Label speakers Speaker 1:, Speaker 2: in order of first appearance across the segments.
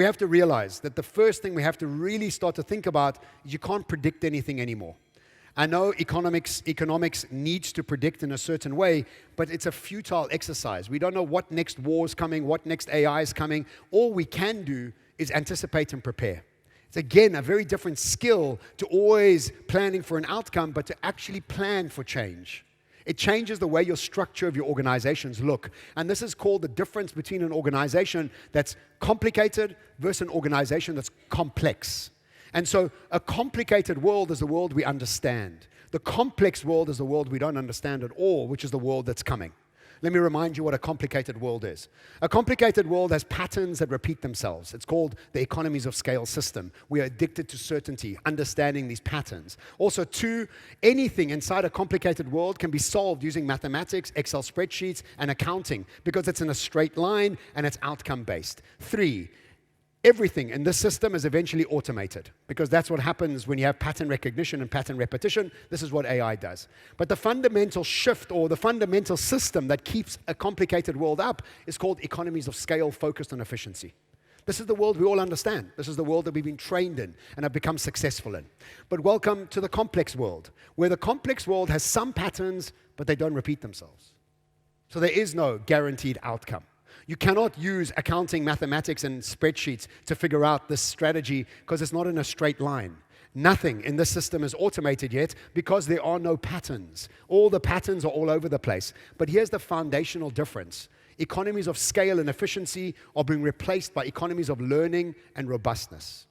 Speaker 1: We have to realize that the first thing we have to really start to think about is you can't predict anything anymore. I know economics needs to predict in a certain way, but it's a futile exercise. We don't know what next war is coming, what next AI is coming. All we can do is anticipate and prepare. It's again a very different skill to always planning for an outcome, but to actually plan for change. It changes the way your structure of your organizations look. And this is called the difference between an organization that's complicated versus an organization that's complex. And so a complicated world is the world we understand. The complex world is the world we don't understand at all, which is the world that's coming. Let me remind you what a complicated world is. A complicated world has patterns that repeat themselves. It's called the economies of scale system. We are addicted to certainty, understanding these patterns. Also, two, anything inside a complicated world can be solved using mathematics, Excel spreadsheets, and accounting because it's in a straight line and it's outcome-based. Three, everything in this system is eventually automated because that's what happens when you have pattern recognition and pattern repetition. This is what AI does. But the fundamental shift or the fundamental system that keeps a complicated world up is called economies of scale focused on efficiency. This is the world we all understand. This is the world that we've been trained in and have become successful in. But welcome to the complex world, where the complex world has some patterns, but they don't repeat themselves. So there is no guaranteed outcome. You cannot use accounting, mathematics, and spreadsheets to figure out this strategy because it's not in a straight line. Nothing in this system is automated yet because there are no patterns. All the patterns are all over the place. But here's the foundational difference. Economies of scale and efficiency are being replaced by economies of learning and robustness.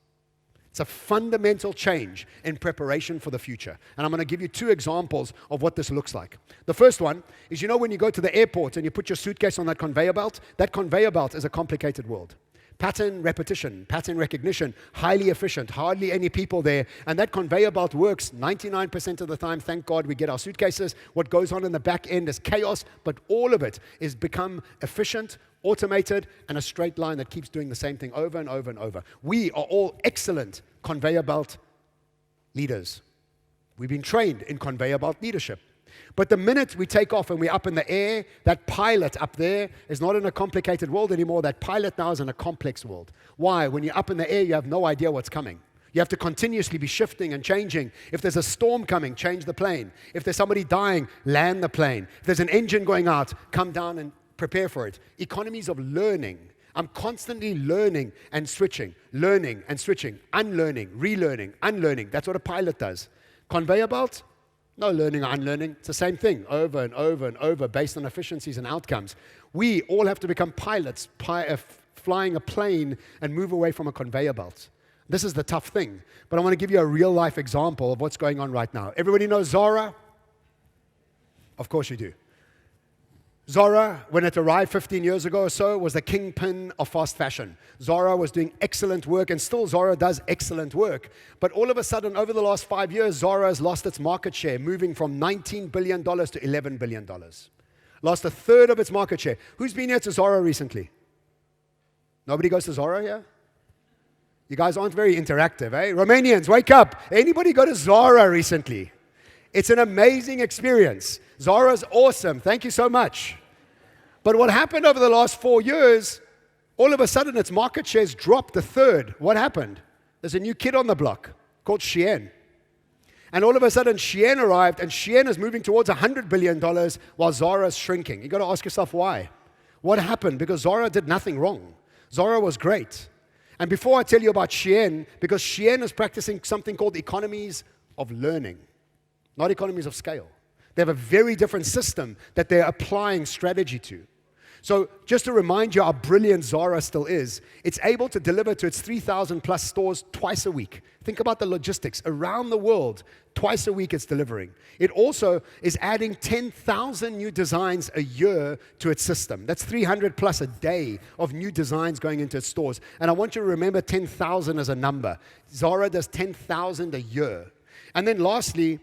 Speaker 1: It's a fundamental change in preparation for the future. And I'm going to give you two examples of what this looks like. The first one is, when you go to the airport and you put your suitcase on that conveyor belt is a complicated world. Pattern repetition, pattern recognition, highly efficient, hardly any people there. And that conveyor belt works 99% of the time. Thank God we get our suitcases. What goes on in the back end is chaos, but all of it is become efficient, automated, and a straight line that keeps doing the same thing over and over and over. We are all excellent conveyor belt leaders. We've been trained in conveyor belt leadership. But the minute we take off and we're up in the air, that pilot up there is not in a complicated world anymore. That pilot now is in a complex world. Why? When you're up in the air, you have no idea what's coming. You have to continuously be shifting and changing. If there's a storm coming, change the plane. If there's somebody dying, land the plane. If there's an engine going out, come down and prepare for it. Economies of learning. I'm constantly learning and switching, unlearning, relearning, unlearning. That's what a pilot does. Conveyor belt, no learning or unlearning. It's the same thing over and over and over based on efficiencies and outcomes. We all have to become pilots, flying a plane and move away from a conveyor belt. This is the tough thing. But I want to give you a real-life example of what's going on right now. Everybody knows Zara? Of course you do. Zara, when it arrived 15 years ago or so, was the kingpin of fast fashion. Zara was doing excellent work, and still Zara does excellent work. But all of a sudden, over the last 5 years, Zara has lost its market share, moving from $19 billion to $11 billion. Lost a third of its market share. Who's been here to Zara recently? Nobody goes to Zara here? You guys aren't very interactive, eh? Romanians, wake up. Anybody go to Zara recently? It's an amazing experience. Zara's awesome. Thank you so much. But what happened over the last 4 years, all of a sudden its market shares dropped a third. What happened? There's a new kid on the block called Shein. And all of a sudden Shein arrived, and Shein is moving towards $100 billion while Zara's shrinking. You've got to ask yourself why. What happened? Because Zara did nothing wrong. Zara was great. And before I tell you about Shein, because Shein is practicing something called economies of learning, not economies of scale. They have a very different system that they're applying strategy to. So just to remind you how brilliant Zara still is, it's able to deliver to its 3,000 plus stores twice a week. Think about the logistics. Around the world, twice a week it's delivering. It also is adding 10,000 new designs a year to its system. That's 300 plus a day of new designs going into its stores. And I want you to remember 10,000 as a number. Zara does 10,000 a year. And then lastly,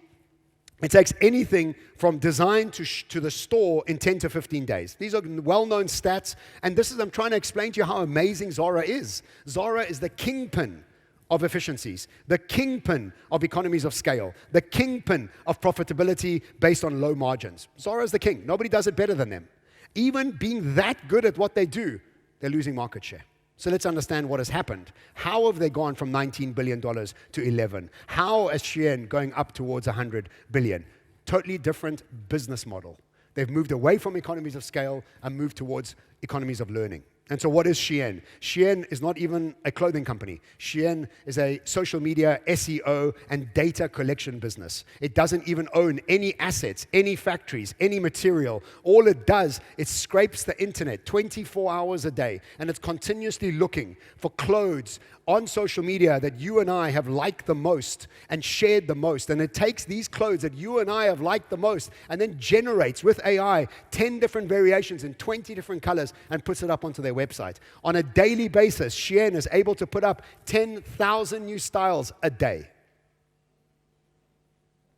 Speaker 1: it takes anything from design to the store in 10 to 15 days. These are well-known stats, and I'm trying to explain to you how amazing Zara is. Zara is the kingpin of efficiencies, the kingpin of economies of scale, the kingpin of profitability based on low margins. Zara is the king. Nobody does it better than them. Even being that good at what they do, they're losing market share. So let's understand what has happened. How have they gone from $19 billion to 11? How is Shein going up towards 100 billion? Totally different business model. They've moved away from economies of scale and moved towards economies of learning. And so what is Shein? Shein is not even a clothing company. Shein is a social media, SEO, and data collection business. It doesn't even own any assets, any factories, any material. All it does, it scrapes the internet 24 hours a day, and it's continuously looking for clothes on social media that you and I have liked the most and shared the most. And it takes these clothes that you and I have liked the most and then generates with AI 10 different variations in 20 different colors and puts it up onto their website. On a daily basis, Shein is able to put up 10,000 new styles a day.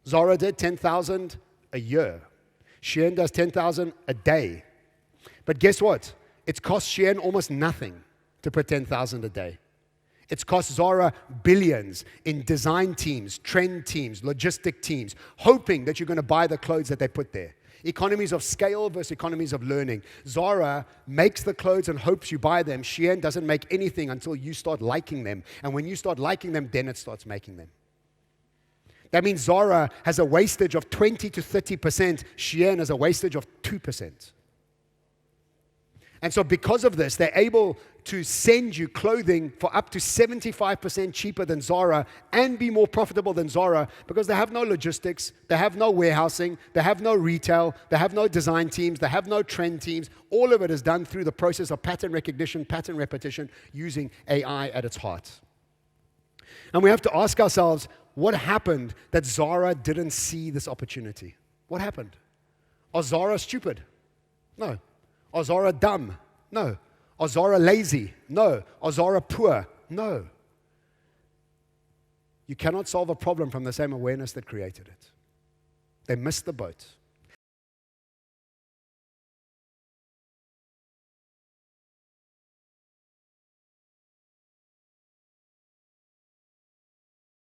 Speaker 1: Zara did 10,000 a year. Shein does 10,000 a day. But guess what? It's cost Shein almost nothing to put 10,000 a day. It's cost Zara billions in design teams, trend teams, logistic teams, hoping that you're going to buy the clothes that they put there. Economies of scale versus economies of learning. Zara makes the clothes and hopes you buy them. Shein doesn't make anything until you start liking them. And when you start liking them, then it starts making them. That means Zara has a wastage of 20 to 30%. Shein has a wastage of 2%. And so because of this, they're able to send you clothing for up to 75% cheaper than Zara and be more profitable than Zara because they have no logistics, they have no warehousing, they have no retail, they have no design teams, they have no trend teams. All of it is done through the process of pattern recognition, pattern repetition, using AI at its heart. And we have to ask ourselves, what happened that Zara didn't see this opportunity? What happened? Are Zara stupid? No. Are Zara dumb? No. Are Zara lazy? No. Are Zara poor? No. You cannot solve a problem from the same awareness that created it. They missed the boat.